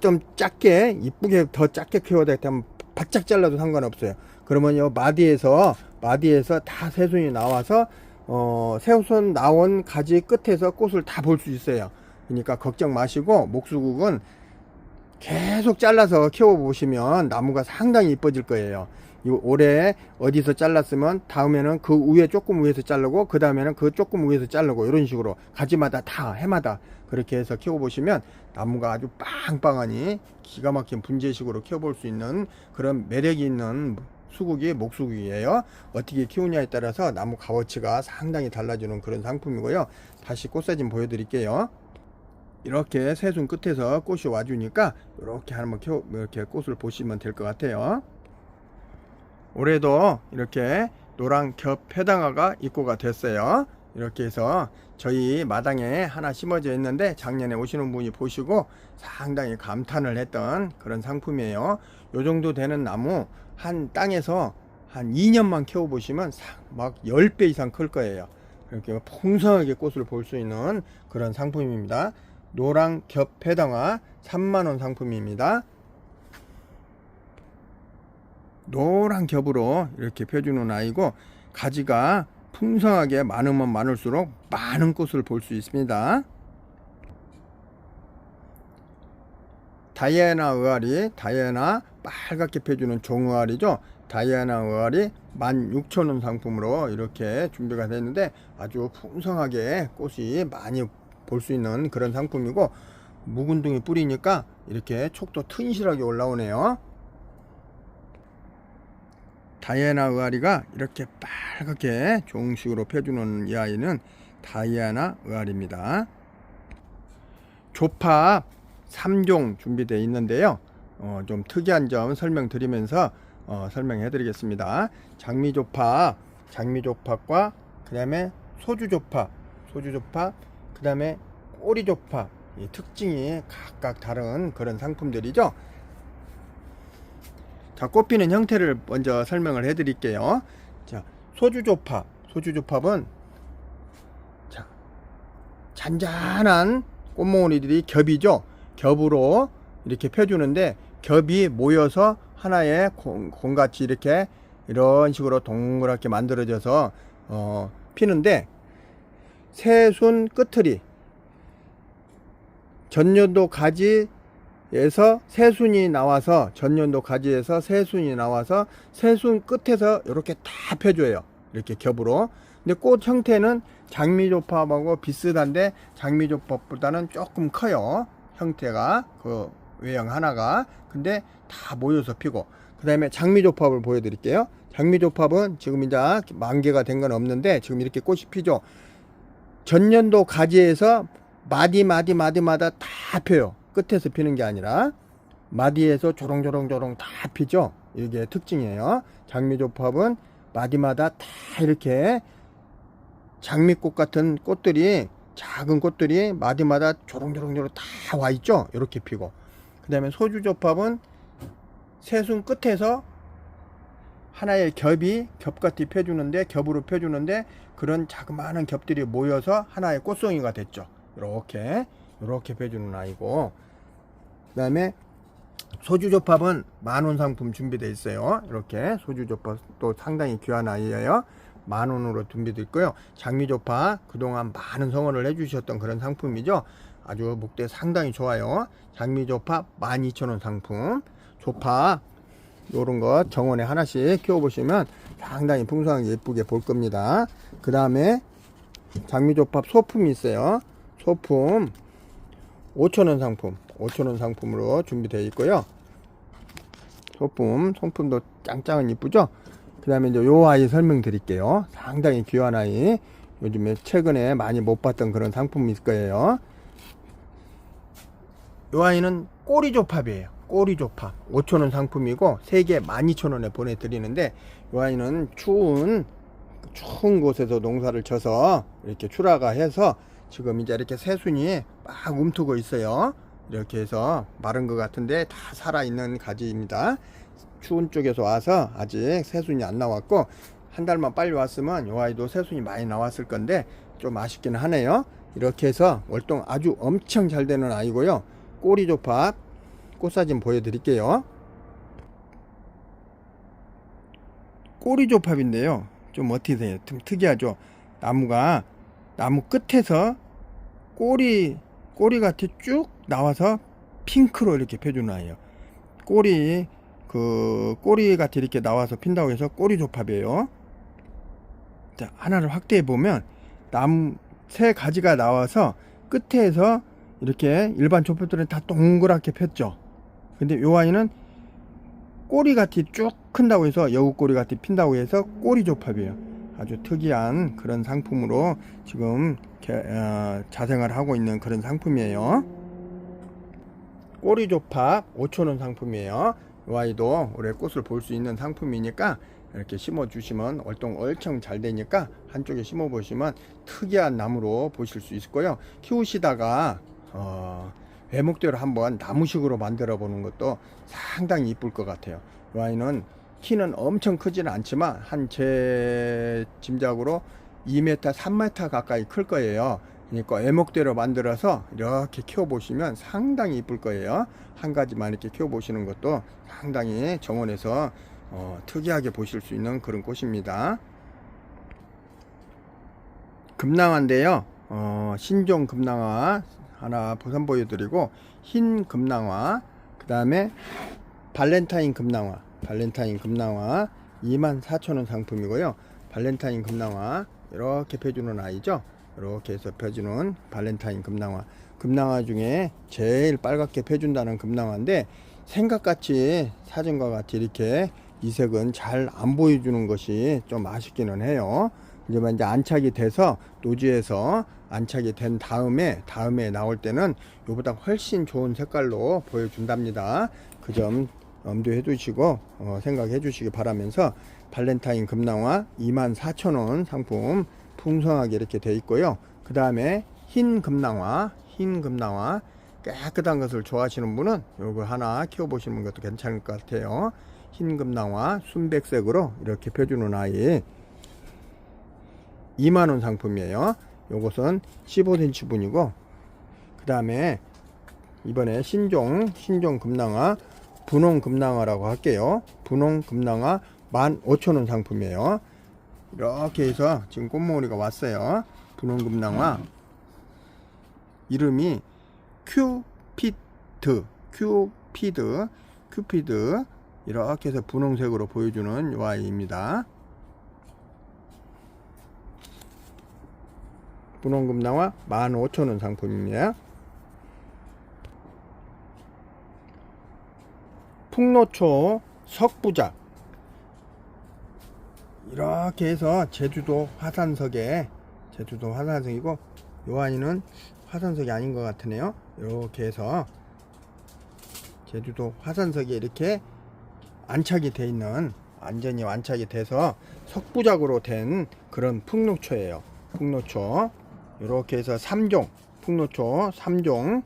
좀 작게 이쁘게 더 작게 키워야 되면 바짝 잘라도 상관없어요. 그러면 요 마디에서 다 새순이 나와서 새순 나온 가지 끝에서 꽃을 다 볼 수 있어요. 그러니까 걱정 마시고 목수국은 계속 잘라서 키워 보시면 나무가 상당히 이뻐질 거예요. 올해 어디서 잘랐으면 다음에는 그 위에 조금 위에서 자르고 그 다음에는 그 조금 위에서 자르고 이런 식으로 가지마다 다 해마다 그렇게 해서 키워 보시면 나무가 아주 빵빵하니 기가 막힌 분재식으로 키워 볼 수 있는 그런 매력이 있는 수국이 목수국이에요. 어떻게 키우냐에 따라서 나무 값어치가 상당히 달라지는 그런 상품이고요. 다시 꽃사진 보여드릴게요. 이렇게 새순 끝에서 꽃이 와주니까 이렇게 한번 이렇게 꽃을 보시면 될 것 같아요. 올해도 이렇게 노랑 겹 회당화가 입고가 됐어요. 이렇게 해서 저희 마당에 하나 심어져 있는데 작년에 오시는 분이 보시고 상당히 감탄을 했던 그런 상품이에요. 요 정도 되는 나무 한 땅에서 한 2년만 키워 보시면 막 10배 이상 클 거예요. 이렇게 풍성하게 꽃을 볼 수 있는 그런 상품입니다. 노랑 겹 회당화 3만원 상품입니다. 노란 겹으로 이렇게 펴주는 아이고 가지가 풍성하게 많으면 많을수록 많은 꽃을 볼 수 있습니다. 다이애나 의아리, 다이애나 빨갛게 펴주는 종의아리죠. 다이애나 의아리 16,000원 상품으로 이렇게 준비가 됐는데 아주 풍성하게 꽃이 많이 볼 수 있는 그런 상품이고 묵은둥이 뿌리니까 이렇게 촉도 튼실하게 올라오네요. 다이애나 의아리가 이렇게 빨갛게 종식으로 펴주는 이 아이는 다이애나 의아리입니다. 조팝 3종 준비되어 있는데요. 좀 특이한 점 설명드리면서 설명해 드리겠습니다. 장미조팝과 그 다음에 소주조팝, 그 다음에 꼬리조팝, 이 특징이 각각 다른 그런 상품들이죠. 자, 꽃피는 형태를 먼저 설명을 해 드릴게요. 자, 소주조팝은 자, 잔잔한 꽃몽우리들이 겹이죠. 겹으로 이렇게 펴주는데 겹이 모여서 하나의 공같이 이렇게 이런 식으로 동그랗게 만들어져서 피는데 새순 끝들이 전년도 가지에서 새순이 나와서 새순 끝에서 이렇게 다 펴줘요. 이렇게 겹으로. 근데 꽃 형태는 장미조팝하고 비슷한데 장미조팝보다는 조금 커요. 형태가 그 외형 하나가. 근데 다 모여서 피고. 그 다음에 장미조팝을 보여드릴게요. 장미조팝은 지금 이제 만개가 된 건 없는데 지금 이렇게 꽃이 피죠. 전년도 가지에서 마디마다 다 펴요. 끝에서 피는 게 아니라 마디에서 조롱조롱 다 피죠. 이게 특징이에요. 장미조팝은 마디마다 다 이렇게 장미꽃 같은 꽃들이 작은 꽃들이 마디마다 조롱조롱 다 와 있죠. 이렇게 피고. 그 다음에 소주조팝은 새순 끝에서 하나의 겹같이 펴주는데 겹으로 펴주는데 그런 자그마한 겹들이 모여서 하나의 꽃송이가 됐죠. 이렇게 펴주는 아이고. 그 다음에 소주조팝은 만원 상품 준비되어 있어요. 이렇게 소주조팝도 상당히 귀한 아이예요. 만원으로 준비되어 있고요. 장미조팝 그동안 많은 성원을 해주셨던 그런 상품이죠. 아주 목대 상당히 좋아요. 장미조팝 12,000원 상품. 조팝 요런 거 정원에 하나씩 키워보시면 상당히 풍성하게 예쁘게 볼 겁니다. 그 다음에 장미조팝 소품이 있어요. 소품 5,000원 상품, 5,000원 상품으로 준비되어 있고요. 소품도 짱짱은 이쁘죠. 그 다음에 이제 요 아이 설명드릴게요. 상당히 귀한 아이, 요즘에 최근에 많이 못 봤던 그런 상품일 거예요. 요 아이는 꼬리조팝이에요. 꼬리조팝 5,000원 상품이고 3개 12,000원에 보내드리는데, 이 아이는 추운 곳에서 농사를 져서 이렇게 출하가 해서 지금 이제 이렇게 새순이 막 움트고 있어요. 이렇게 해서 마른 것 같은데 다 살아있는 가지입니다. 추운 쪽에서 와서 아직 새순이 안 나왔고, 한 달만 빨리 왔으면 이 아이도 새순이 많이 나왔을 건데 좀 아쉽긴 하네요. 이렇게 해서 월동 아주 엄청 잘 되는 아이고요. 꼬리조팝 꽃사진 보여드릴게요. 꼬리조팝인데요, 좀 어떻게 돼요? 좀 특이하죠. 나무 끝에서 꼬리같이 쭉 나와서 핑크로 이렇게 펴주는 아이예요. 꼬리같이 이렇게 나와서 핀다고 해서 꼬리조팝이에요. 자, 하나를 확대해 보면 나무 세 가지가 나와서 끝에서 이렇게 일반 조팝들은 다 동그랗게 폈죠. 근데 이 아이는 꼬리같이 쭉 큰다고 해서, 여우꼬리같이 핀다고 해서 꼬리조팝이에요. 아주 특이한 그런 상품으로 지금 자생을 하고 있는 그런 상품이에요. 꼬리조팝 5,000원 상품이에요. 이 아이도 올해 꽃을 볼 수 있는 상품이니까 이렇게 심어 주시면 월동 엄청 잘 되니까 한쪽에 심어 보시면 특이한 나무로 보실 수 있을 거예요. 키우시다가 외목대로 한번 나무식으로 만들어 보는 것도 상당히 이쁠 것 같아요. 이 아이는 키는 엄청 크지는 않지만 한 제 짐작으로 2m, 3m 가까이 클 거예요. 그러니까 외목대로 만들어서 이렇게 키워 보시면 상당히 이쁠 거예요. 한 가지만 이렇게 키워 보시는 것도 상당히 정원에서 특이하게 보실 수 있는 그런 꽃입니다. 금낭화인데요, 신종 금낭화 하나 선보여드리고, 흰 금낭화, 그 다음에 발렌타인 금낭화 24,000원 상품이고요. 발렌타인 금낭화 이렇게 펴주는 아이죠. 이렇게 해서 펴주는 발렌타인 금낭화 중에 제일 빨갛게 펴준다는 금낭화인데, 생각같이 사진과 같이 이렇게 이 색은 잘 안 보여주는 것이 좀 아쉽기는 해요. 이제 안착이 돼서 노지에서 안착이 된 다음에 나올 때는 이보다 훨씬 좋은 색깔로 보여준답니다. 그 점 염두해 두시고 생각해 주시기 바라면서, 발렌타인 금낭화 24,000원 상품 풍성하게 이렇게 돼 있고요. 그 다음에 흰 금낭화 깨끗한 것을 좋아하시는 분은 요거 하나 키워 보시는 것도 괜찮을 것 같아요. 흰 금낭화 순백색으로 이렇게 펴주는 아이 2만원 상품이에요. 요것은 15cm 분이고, 그 다음에 이번에 신종 금낭화 분홍 금낭화라고 할게요. 분홍 금낭화 15,000원 상품이에요. 이렇게 해서 지금 꽃몽우리가 왔어요. 분홍 금낭화 이름이 큐피드 이렇게 해서 분홍색으로 보여주는 요 아이입니다. 분홍 금낭화 15,000원 상품입니다. 풍노초 석부작 이렇게 해서 제주도 화산석이고, 요 아이는 화산석이 아닌 것 같으네요. 이렇게 해서 제주도 화산석에 이렇게 안착이 돼 있는, 완전히 안착이 돼서 석부작으로 된 그런 풍노초예요. 풍노초 이렇게 해서 3종, 풍노초 3종,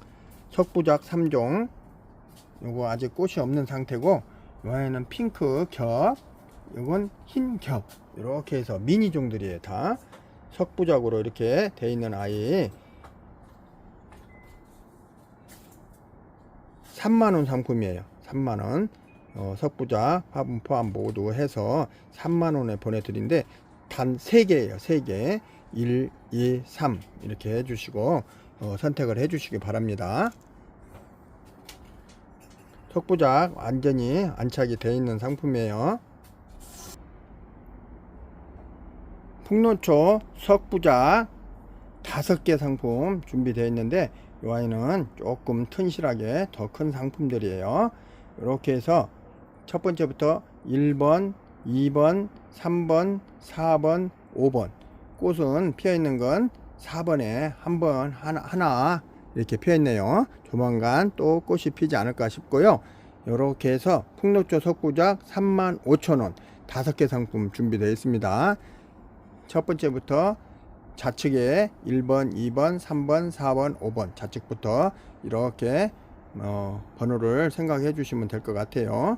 석부작 3종. 요거 아직 꽃이 없는 상태고, 요아이는 핑크 겹, 요건 흰 겹, 이렇게 해서 미니종들이에요. 다 석부작으로 이렇게 돼 있는 아이 3만원 상품이에요. 3만원 석부작 화분 포함 모두 해서 3만원에 보내드린데, 단 3개예요. 3개 1, 2, 3 이렇게 해주시고 선택을 해주시기 바랍니다. 석부작 완전히 안착이 되어 있는 상품이에요. 풍노초 석부작 5개 상품 준비되어 있는데, 이 아이는 조금 튼실하게 더 큰 상품들이에요. 이렇게 해서 첫 번째부터 1번, 2번, 3번, 4번, 5번 꽃은 피어 있는 건 4번에 하나 이렇게 피어 있네요. 조만간 또 꽃이 피지 않을까 싶고요. 이렇게 해서 풍로초 석구작 35,000원 5개 상품 준비되어 있습니다. 첫 번째부터 좌측에 1번, 2번, 3번, 4번, 5번 좌측부터 이렇게 번호를 생각해 주시면 될 것 같아요.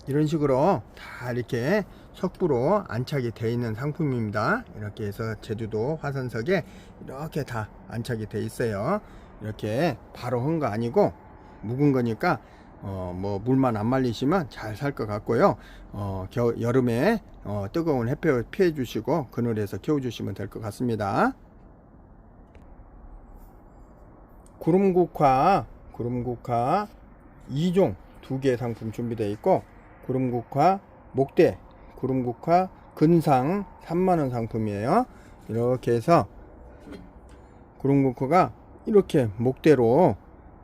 이런 식으로 다 이렇게 석부로 안착이 되어 있는 상품입니다. 이렇게 해서 제주도 화산석에 이렇게 다 안착이 되어 있어요. 이렇게 바로 한 거 아니고 묵은 거니까 뭐 물만 안 말리시면 잘 살 것 같고요. 여름에 뜨거운 햇볕 피해 주시고 그늘에서 키워 주시면 될 것 같습니다. 구름국화 2종 2개 상품 준비되어 있고, 구름국화 목대, 구름국화 근상 3만원 상품이에요. 이렇게 해서 구름국화가 이렇게 목대로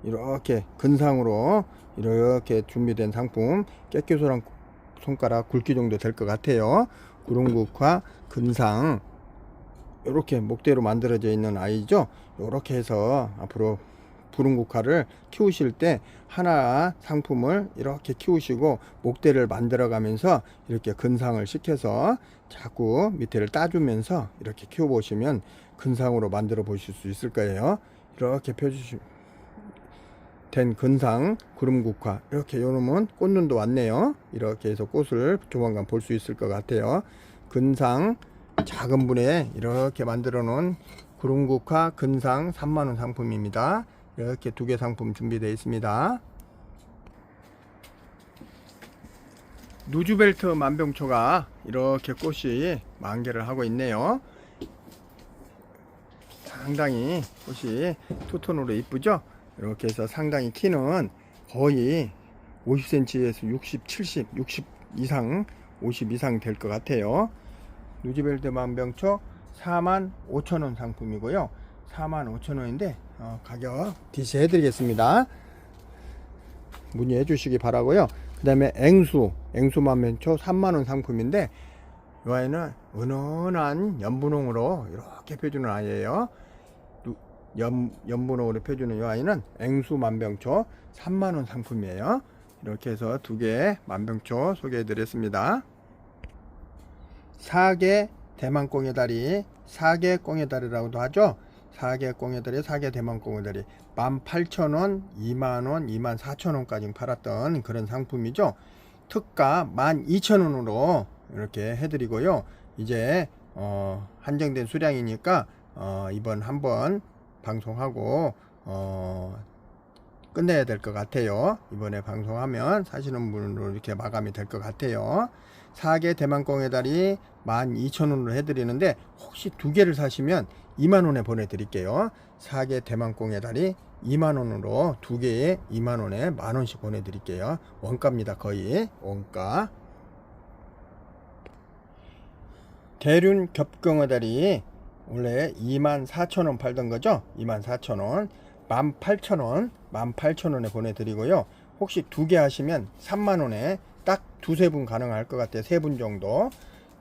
이렇게 근상으로 이렇게 준비된 상품, 깨끗한 손가락 굵기 정도 될 것 같아요. 구름국화 근상 이렇게 목대로 만들어져 있는 아이죠. 이렇게 해서 앞으로 구름국화를 키우실 때 하나 상품을 이렇게 키우시고 목대를 만들어 가면서 이렇게 근상을 시켜서 자꾸 밑에를 따주면서 이렇게 키워 보시면 근상으로 만들어 보실 수 있을 거예요. 이렇게 펴주시면 된 근상 구름국화, 이렇게 요놈은 꽃눈도 왔네요. 이렇게 해서 꽃을 조만간 볼 수 있을 것 같아요. 근상 작은 분에 이렇게 만들어 놓은 구름국화 근상 3만원 상품입니다. 이렇게 2개 상품 준비되어 있습니다. 누주벨트 만병초가 이렇게 꽃이 만개를 하고 있네요. 상당히 꽃이 투톤으로 이쁘죠. 이렇게 해서 상당히 키는 거의 50cm에서 60, 70, 60 이상 50 이상 될 것 같아요. 누지벨트 만병초 45,000원 상품이고요. 45,000원인데 가격 DC 해드리겠습니다. 문의해 주시기 바라고요. 그 다음에 앵수 만병초 3만원 상품인데 이 아이는 은은한 연분홍으로 이렇게 펴주는 아이예요. 연분홍으로 펴주는 이 아이는 앵수 만병초 3만원 상품이에요. 이렇게 해서 2개 만병초 소개해 드렸습니다. 4개 대만 꽁에다리, 4개 꽁에다리라고도 하죠. 4개 꽁에다리, 4개 대만 꽁에다리 18,000원, 2만원, 24,000원까지 팔았던 그런 상품이죠. 특가 12,000원으로 이렇게 해드리고요. 이제 한정된 수량이니까 이번 한번 방송하고 끝내야 될 것 같아요. 이번에 방송하면 사시는 분으로 이렇게 마감이 될 것 같아요. 4개 대만꽁에다리 12,000원으로 해드리는데 혹시 2개를 사시면 2만원에 보내드릴게요. 4개 대만꽁에다리 2만원으로 2개에 2만원에 만원씩 보내드릴게요. 원가입니다. 거의 원가. 대륜 겹경어다리 원래 24,000원 팔던 거죠. 24,000원 18,000원에 보내드리고요. 혹시 2개 하시면 3만원에 딱 2-3분 가능할 것 같아요. 3분 정도.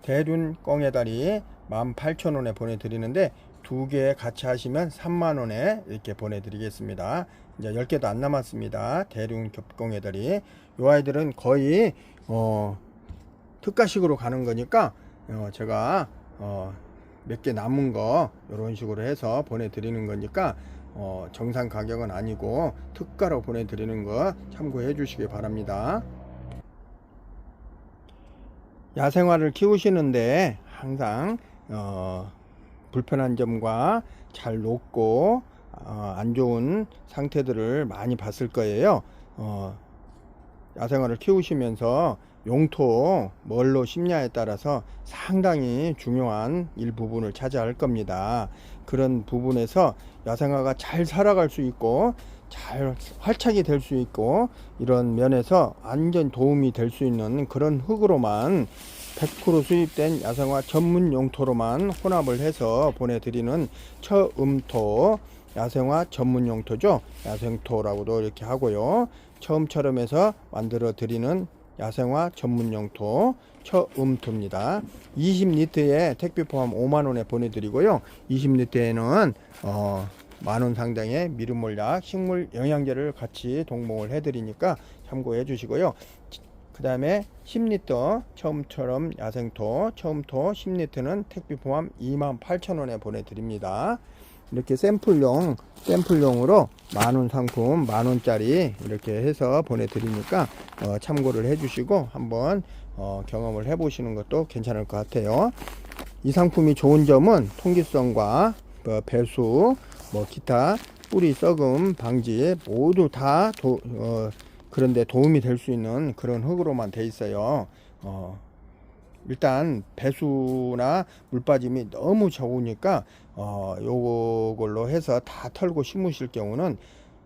대륜 꽁에다리 18,000원에 보내드리는데 2개 같이 하시면 3만원에 이렇게 보내드리겠습니다. 이제 10개도 안 남았습니다. 대륜 겹꽁에다리 이 아이들은 거의 특가식으로 가는 거니까 제가 몇 개 남은 거 이런 식으로 해서 보내드리는 거니까 정상 가격은 아니고 특가로 보내드리는 거 참고해 주시기 바랍니다. 야생화를 키우시는데 항상 불편한 점과 잘 녹고 안 좋은 상태들을 많이 봤을 거예요. 야생화를 키우시면서 용토 뭘로 심냐에 따라서 상당히 중요한 일부분을 차지할 겁니다. 그런 부분에서 야생화가 잘 살아갈 수 있고 잘 활착이 될 수 있고 이런 면에서 완전 도움이 될 수 있는 그런 흙으로만 100% 수입된 야생화 전문 용토로만 혼합을 해서 보내드리는 처음토 야생화 전문 용토죠. 야생토라고도 이렇게 하고요. 처음처럼 해서 만들어 드리는 야생화 전문 용토 처음토입니다. 20리터에 택배 포함 5만원에 보내드리고요. 20리터에는 10,000원 상당의 미르몰약 식물 영양제를 같이 동봉을 해드리니까 참고해 주시고요. 그 다음에 10리터 처음처럼 야생토 처음토 10리터는 택배 포함 28,000원에 보내드립니다. 이렇게 샘플용으로 10,000원 상품 10,000원짜리 이렇게 해서 보내드리니까 참고를 해주시고 한번 경험을 해보시는 것도 괜찮을 것 같아요. 이 상품이 좋은 점은 통기성과 배수, 기타 뿌리 썩음 방지 모두 다 그런데 도움이 될 수 있는 그런 흙으로만 돼 있어요. 일단 배수나 물 빠짐이 너무 적으니까 요걸로 해서 다 털고 심으실 경우는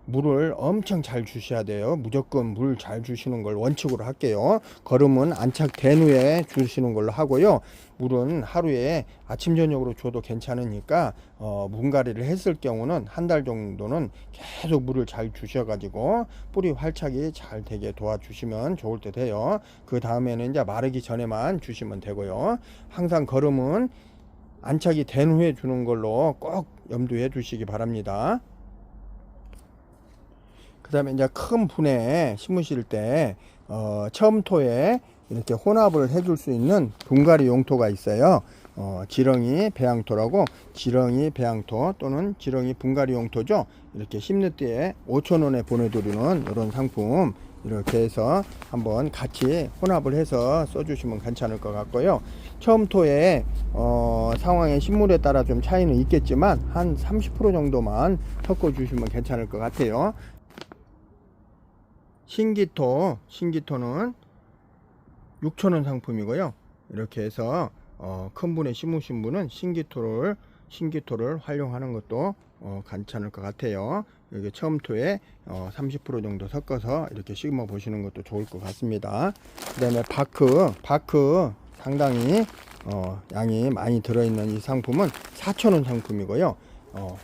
물을 엄청 잘 주셔야 돼요. 무조건 물 잘 주시는 걸 원칙으로 할게요. 거름은 안착된 후에 주시는 걸로 하고요. 물은 하루에 아침 저녁으로 줘도 괜찮으니까 분갈이를 했을 경우는 한 달 정도는 계속 물을 잘 주셔 가지고 뿌리 활착이 잘 되게 도와주시면 좋을 때 돼요. 그 다음에는 이제 마르기 전에만 주시면 되고요. 항상 거름은 안착이 된 후에 주는 걸로 꼭 염두해 주시기 바랍니다. 그 다음에 이제 큰 분에 심으실 때 처음토에 이렇게 혼합을 해줄 수 있는 분갈이 용토가 있어요. 지렁이 배양토라고, 지렁이 배양토 또는 지렁이 분갈이 용토죠. 이렇게 10리터에 5,000원에 보내드리는 이런 상품 이렇게 해서 한번 같이 혼합을 해서 써주시면 괜찮을 것 같고요. 처음토에 상황의 식물에 따라 좀 차이는 있겠지만 한 30% 정도만 섞어 주시면 괜찮을 것 같아요. 신기토는 6,000원 상품이고요. 이렇게 해서 큰 분에 심으신 분은 신기토를 활용하는 것도 괜찮을 것 같아요. 여기 처음토에 30% 정도 섞어서 이렇게 심어 보시는 것도 좋을 것 같습니다. 그 다음에 바크 상당히 양이 많이 들어있는 이 상품은 4,000원 상품이고요.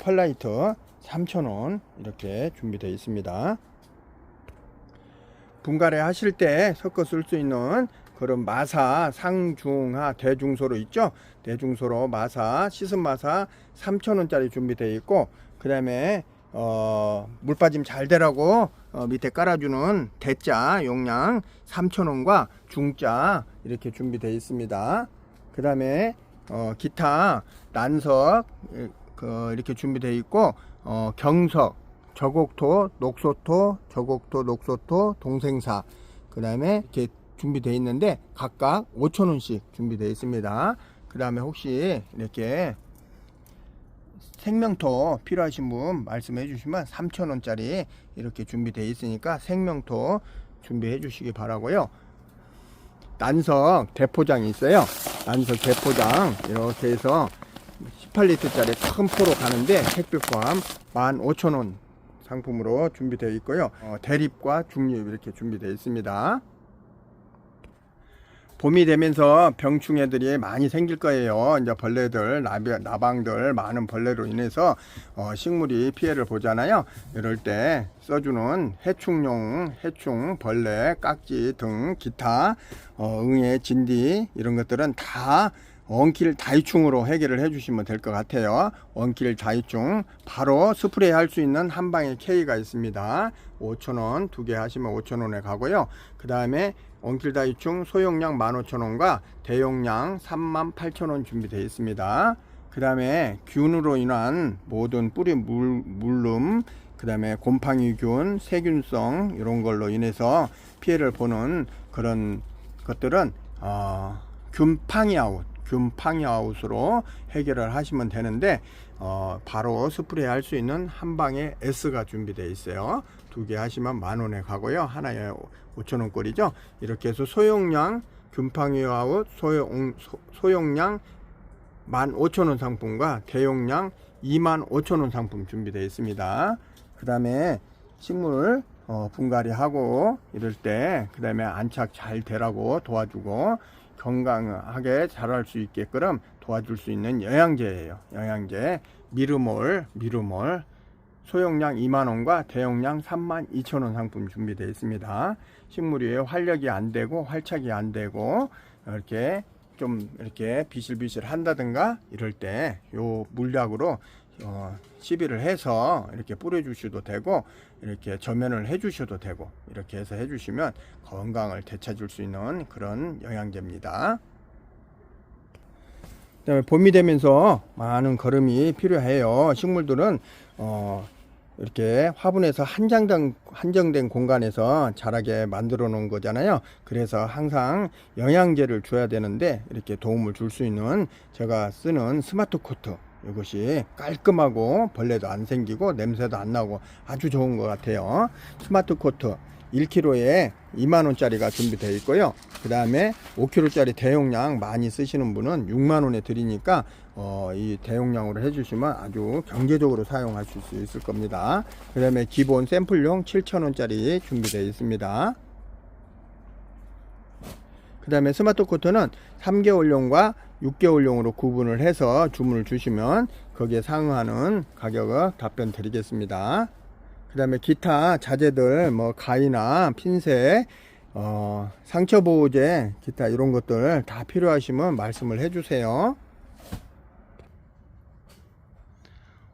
펄라이트 3,000원 이렇게 준비되어 있습니다. 분갈이 하실 때 섞어 쓸 수 있는 그런 마사 상중하 대중소로 있죠. 대중소로 마사 씻은 마사 3,000원짜리 준비되어 있고, 그 다음에 물 빠짐 잘 되라고 밑에 깔아주는 대자 용량 3,000원과 중자 이렇게 준비되어 있습니다. 그 다음에 기타 난석 이렇게 준비되어 있고, 경석 저곡토, 녹소토, 동생사 그 다음에 이렇게 준비되어 있는데 각각 5,000원씩 준비되어 있습니다. 그 다음에 혹시 이렇게 생명토 필요하신 분 말씀해 주시면 3,000원짜리 이렇게 준비되어 있으니까 생명토 준비해 주시기 바라고요. 난석 대포장이 있어요. 난석 대포장 이렇게 해서 18리터짜리 큰 포로 가는데 택배 포함 15,000원 상품으로 준비되어 있고요. 대립과 중립 이렇게 준비되어 있습니다. 봄이 되면서 병충해들이 많이 생길 거예요. 이제 벌레들, 나방들, 많은 벌레로 인해서 식물이 피해를 보잖아요. 이럴 때 써주는 해충, 벌레, 깍지 등 기타 응애, 진디 이런 것들은 다 원킬 다이충으로 해결을 해주시면 될 것 같아요. 원킬 다이충 바로 스프레이 할 수 있는 한방의 K가 있습니다. 5,000원 두 개 하시면 5,000원에 가고요. 그 다음에 원킬 다이충 소용량 15,000원과 대용량 38,000원 준비되어 있습니다. 그 다음에 균으로 인한 모든 뿌리 물름, 그 다음에 곰팡이균, 세균성 이런 걸로 인해서 피해를 보는 그런 것들은 균팡이아웃으로 해결을 하시면 되는데 바로 스프레이 할 수 있는 한방에 S가 준비되어 있어요. 두 개 하시면 10,000원에 가고요. 하나에 5,000원 꼴이죠. 이렇게 해서 소용량 균팡이아웃 소용량 15,000원 상품과 대용량 25,000원 상품 준비되어 있습니다. 그 다음에 식물 분갈이 하고 이럴 때 그 다음에 안착 잘 되라고 도와주고 건강하게 자랄 수 있게끔 도와줄 수 있는 영양제예요. 영양제 미르몰 소용량 20,000원과 대용량 32,000원 상품 준비되어 있습니다. 식물이 활력이 안 되고 활착이 안 되고 이렇게 좀 이렇게 비실비실 한다든가 이럴 때 요 물약으로 시비를 해서 이렇게 뿌려 주셔도 되고, 이렇게 저면을 해 주셔도 되고, 이렇게 해서 해 주시면 건강을 되찾을 수 있는 그런 영양제입니다. 그다음에 봄이 되면서 많은 거름이 필요해요. 식물들은 이렇게 화분에서 한정된 공간에서 자라게 만들어 놓은 거잖아요. 그래서 항상 영양제를 줘야 되는데, 이렇게 도움을 줄 수 있는 제가 쓰는 스마트 코트, 이것이 깔끔하고 벌레도 안 생기고 냄새도 안 나고 아주 좋은 것 같아요. 스마트 코트 1kg에 2만원짜리가 준비되어 있고요. 그 다음에 5kg짜리 대용량 많이 쓰시는 분은 6만원에 드리니까 이 대용량으로 해주시면 아주 경제적으로 사용하실 수 있을 겁니다. 그 다음에 기본 샘플용 7,000원짜리 준비되어 있습니다. 그 다음에 스마트 코트는 3개월용과 6개월용으로 구분을 해서 주문을 주시면 거기에 상응하는 가격을 답변 드리겠습니다. 그 다음에 기타 자재들, 뭐 가위나 핀셋, 상처 보호제, 기타 이런 것들 다 필요하시면 말씀을 해주세요.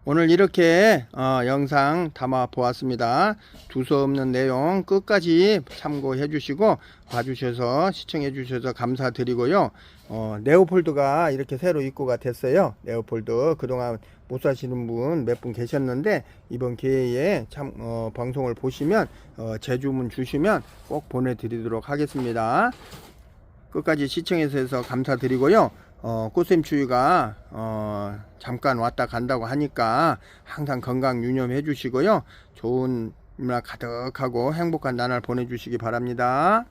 오늘 이렇게 영상 담아 보았습니다. 두서없는 내용 끝까지 참고해 주시고 봐주셔서 시청해 주셔서 감사드리고요. 네오폴드가 이렇게 새로 입고가 됐어요. 네오폴드 그동안 못 사시는 분 몇 분 계셨는데, 이번 기회에 방송을 보시면 재주문 주시면 꼭 보내드리도록 하겠습니다. 끝까지 시청해 주셔서 감사드리고요. 꽃샘추위가 잠깐 왔다 간다고 하니까 항상 건강 유념해 주시고요. 좋은 문화 가득하고 행복한 나날 보내주시기 바랍니다.